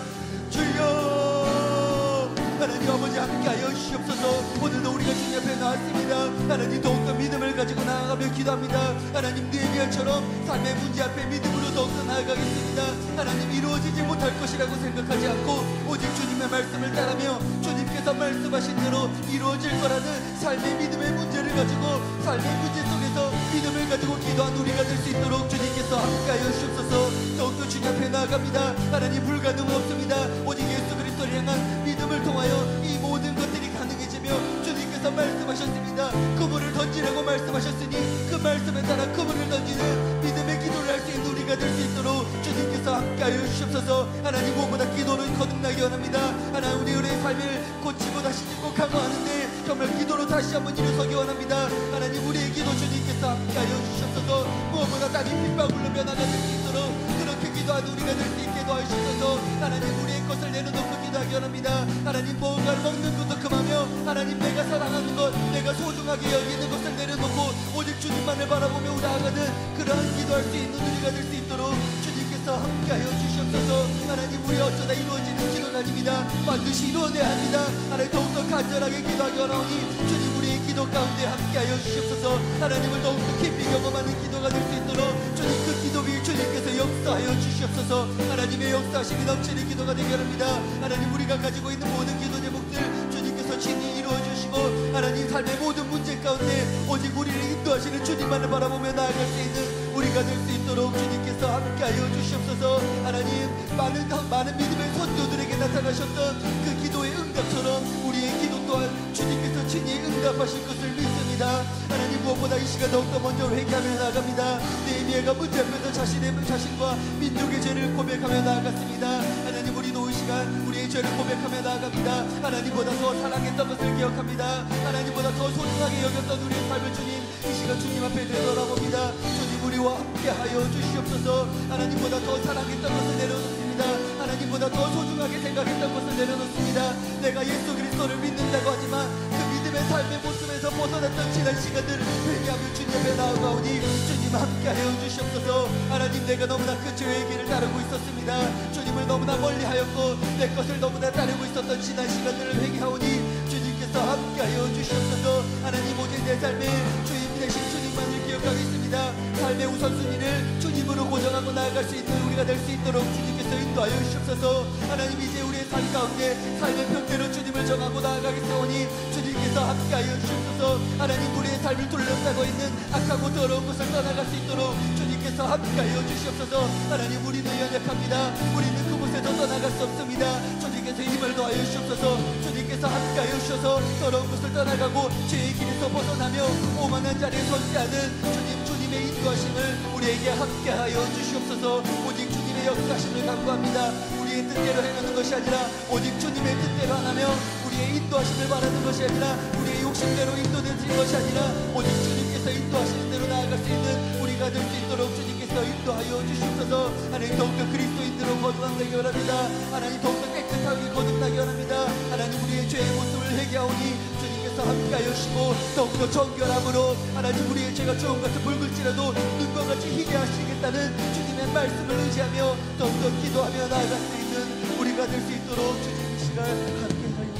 주여, 하나님 아버지 함께하여 주시옵소서. 오늘도 우리가 주님 앞에 나왔습니다. 하나님 더욱더 믿음을 가지고 나아가며 기도합니다. 하나님 느헤미야처럼 삶의 문제 앞에 믿음으로 더욱더 나아가겠습니다. 하나님 이루어지지 못할 것이라고 생각하지 않고 오직 주님의 말씀을 따르며 주님께서 말씀하신 대로 이루어질 거라는 삶의 믿음의 문제를 가지고 삶의 문제 속에서 믿음을 가지고 기도한 우리가 될 수 있도록 주님께서 함께하여 주시옵소서. 더욱더 주님 앞에 나아갑니다. 하나님 불가능 없습니다. 오직 예수 그리스도를 향한 믿음을 통하여 이 모든 것들이 가능해지며 주님께서 말씀하셨습니다. 그물을 던지라고 말씀하셨으니 그 말씀에 따라 그물을 던지는 믿음의 기도를 할 수 있는 우리가 될 수 있도록 주님께서 함께하여 주시옵소서. 하나님 무엇보다 기도를 거듭나게 원합니다. 하나님 우리의 삶을 고치고 다시 짓고 강화하는데 정말 기도로 다시 한번 일어서기 원합니다. 하나님 우리의 기도 주님께서 함께하여 주시옵소서. 무엇보다 땅이 빗방울로 변화가 될 수 있도록 그렇게 기도하는 우리가 될 수 있게 도와주셔서 하나님 우리의 것을 내려놓고 기도하기 원합니다. 하나님 무언가를 먹는 것도 금하며 하나님 내가 사랑하는 것, 내가 소중하게 여기는 것을 내려놓고 오직 주님만을 바라보며 나아가는 그러한 기도할 수 있는 우리가 될 수 있도록 주님께서 함께하여 주시옵소서. 하나님 우리 어쩌다 이루어지는 기도가 아닙니다. 반드시 이루어내야 합니다. 하나님 더욱더 간절하게 기도하기 원하오니 주님 우리의 기도 가운데 함께하여 주시옵소서. 하나님을 더욱더 깊이 경험하는 기도가 될 수 있도록 주님 그 기도 위에 주님께서 역사하여 주시옵소서. 하나님의 역사하심이 넘치는 기도가 되게 합니다. 하나님 우리가 가지고 있는 모든 기도 제목들 주님께서 친히 이루어 주시고 하나님 삶의 모든 문제 가운데 오직 우리를 인도하시는 주님만을 바라보며 나아갈 수 있는 우리가 될 수 있도록 주님께서 함께하여 주시옵소서. 하나님 많은 믿음의 선조들에게 나타나셨던 그 기도의 응답처럼 우리의 기도 또한 주님께서 친히 응답하실 것을 믿습니다. 하나님 무엇보다 이 시간 더욱더 먼저 회개하며 나아갑니다. 느헤미야가 문제 앞에서 자신과 민족의 죄를 고백하며 나아갔습니다. 하나님 우리도 이 시간 우리의 죄를 고백하며 나아갑니다. 하나님보다 더 사랑했던 것을 기억합니다. 하나님보다 더 소중하게 여겼던 우리의 삶을 주님 이 시간 주님 앞에 되돌아봅니다. 주님 우리와 함께하여 주시옵소서. 하나님보다 더 사랑했던 것을 내려놓습니다. 하나님보다 더 소중하게 생각했던 것을 내려놓습니다. 내가 예수 그리스도를 믿는다고 하지만 그 믿음의 삶의 모습에서 벗어났던 지난 시간들을 회개하며 주님 앞에 나아가오니 주님 함께하여 주시옵소서. 하나님 내가 너무나 그 죄의 길을 따르고 있었습니다. 주님을 너무나 멀리하였고 내 것을 너무나 따르고 있었던 지난 시간들을 회개하오니 주님께서 함께하여 주시옵소서. 하나님 오직 내 삶의 주님 대신 주님만을 기억하겠습니다. 삶의 우선순위를 주님으로 고정하고 나아갈 수 있는 우리가 될 수 있도록 주님께서 인도하여 주시옵소서. 하나님 이제 우리의 삶 가운데 삶의 편대로 주님을 정하고 나아가겠사오니 주님께서 함께하여 주시옵소서. 하나님 우리의 삶을 둘러싸고 있는 악하고 더러운 것을 떠나갈 수 있도록 주님께서 함께하여 주시옵소서. 하나님 우리는 연약합니다. 우리는 그곳에서 떠나갈 수 없습니다. 주님께서 힘을 더하여 주시옵소서. 주님께서 함께하여 주셔서 더러운 것을 떠나가고 죄의 길에서 벗어나며 오만한 자리에 서지 않은 주님의 인도하심을 우리에게 함께하여 주시옵소서. 오직 주님의 역사심을 간구합니다. 우리의 뜻대로 행하는 것이 아니라 오직 주님의 뜻대로 하며 우리의 인도하심을 바라는 것이 아니라 우리의 욕심대로 인도되는 것이 아니라 오직 주님께서 인도하시는 대로 나아갈 수 있는 우리가 될 수 있도록 주님께서 인도하여 주시옵소서. 하나님 더욱더 그리스도인으로 거듭나게 원합니다. 하나님 더욱더 깨끗하게 거듭나게 원합니다. 하나님 우리의 죄의 모습을 회개하오니 주님께서 함께하여 주시고 더욱더 정결함으로 하나님 우리의 죄가 주홍 같은 붉을지라도 눈과 같이 희게 하시겠다는 주님의 말씀을 의지하며 더욱더 기도하며 나아갈 수 있는 우리가 될 수 있도록 주님 이 시간 함께하여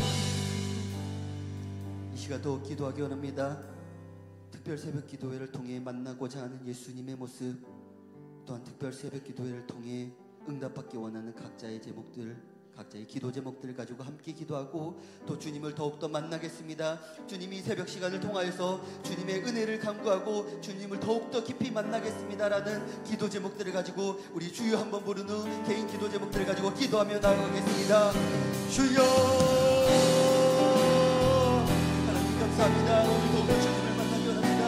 이 시간 더욱 기도하기 원합니다. 특별 새벽 기도회를 통해 만나고자 하는 예수님의 모습, 또한 특별 새벽 기도회를 통해 응답받기 원하는 각자의 제목들 각자의 기도 제목들을 가지고 함께 기도하고 또 주님을 더욱더 만나겠습니다. 주님이 새벽 시간을 통하여서 주님의 은혜를 간구하고 주님을 더욱더 깊이 만나겠습니다라는 기도 제목들을 가지고 우리 주여 한번 부른 후 개인 기도 제목들을 가지고 기도하며 나아가겠습니다. 주여 하나님 감사합니다. 오늘 더욱더 주님을 만나기 원합니다.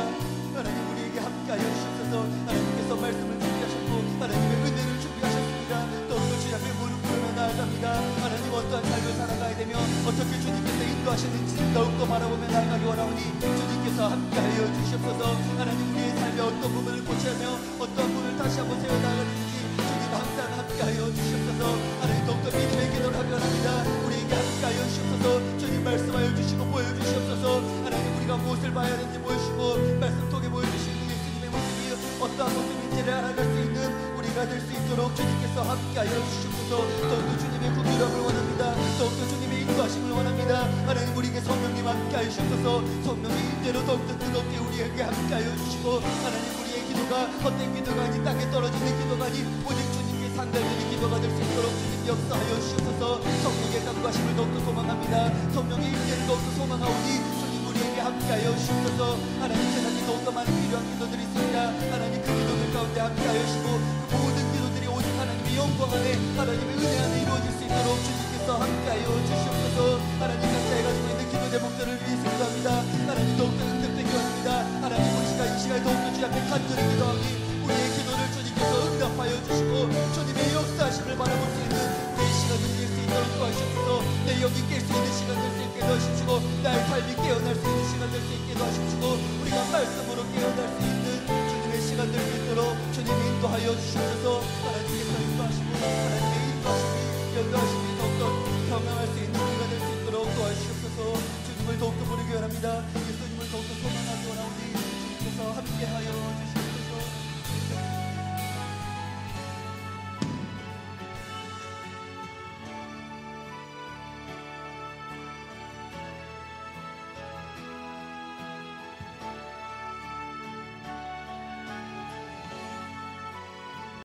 하나님 우리에게 함께하여 주셔서 하나님께서 말씀을 준비하셨고 하나님의 은혜를 준비하셨습니다. 더욱더 주님 앞에 무릎 꿇으며 나아갑니다. 하나님 어떠한 삶을 살아가야 되며 어떻게 주님께서 인도하시는지 더욱더 바라보며 나아가기 원하오니 주님께서 함께하여 주시옵소서. 하나님 우리의 삶에 어떤 부분을 고치며 어떤 부분을 다시 한번 세워나가는지 주님 항상 함께하여 주시옵소서. 하나님 더욱더 믿음의 기도를 하기 원합니다. 우리에게 함께하여 주시옵소서. 주님 말씀하여 주시고 보여주시옵소서. 하나님 우리가 무엇을 봐야 하는지 보여주시고 말씀 통해 보여주시는 예수님의 모습이 어떠한 모습인지를 알아갈 수 있는 우리가 될 수 있도록 주님께서 함께하여 주시옵소서. 더욱더 주님의 구주함을 원합니다. 더욱더 주님의 인도하심을 원합니다. 하나님 우리에게 성령님 함께하여 주셔서 성령의 인대로 더욱더 뜨겁게 우리에게 함께하여 주시고 하나님 우리의 기도가 헛된 기도가 아닌 땅에 떨어지는 기도가 아닌 오직 주님께 상달되는 기도가 될 수 있도록 주님 역사하여 주셔서 성령의 간구하심을 더욱더 소망합니다. 성령의 인대를 더욱더 소망하오니 주님 우리에게 함께하여 주셔서 하나님 세상에 더욱더 많은 필요한 기도들이 있습니다. 하나님 그 기도들 가운데 함께하여 주시고 그 모든 기도들이 오직 하나님의 영광 안에 하나님의 은혜 안에 이루어질 수 있도록 주님께서 함께하여 주시옵소서. 하나님 각자가 가지고 있는 기도 제목들을 위해서 기도합니다. 하나님 더욱더 응답되게 원합니다. 하나님 우리 이 시간에 더욱더 주님 앞에 간절히 기도하니 우리의 기도를 주님께서 응답하여 주시고 주님의 역사하심을 바라볼 수 있는 내 시간을 깰 수 있도록 도와주시옵소서. 내 영이 깰 수 있는 시간 될 수 있게 도와주시고 나의 삶이 깨어날 수 있는 시간 될 수 있게 도와주시고 우리가 말씀으로 깨어날 수 있는 주님의 시간 될 수 있도록 주님이 인도하여 주시옵소서. 하나님께서 인도하시고 하나님의 인도하심이 연도하심이 더욱더 경험할 수 있는 우리가 될 수 있도록 도와주시옵소서. 주님을 더욱더 부르기 원합니다. 예수님을 더욱더 소망하기 원하오니 주님께서 함께하여 주시옵소서.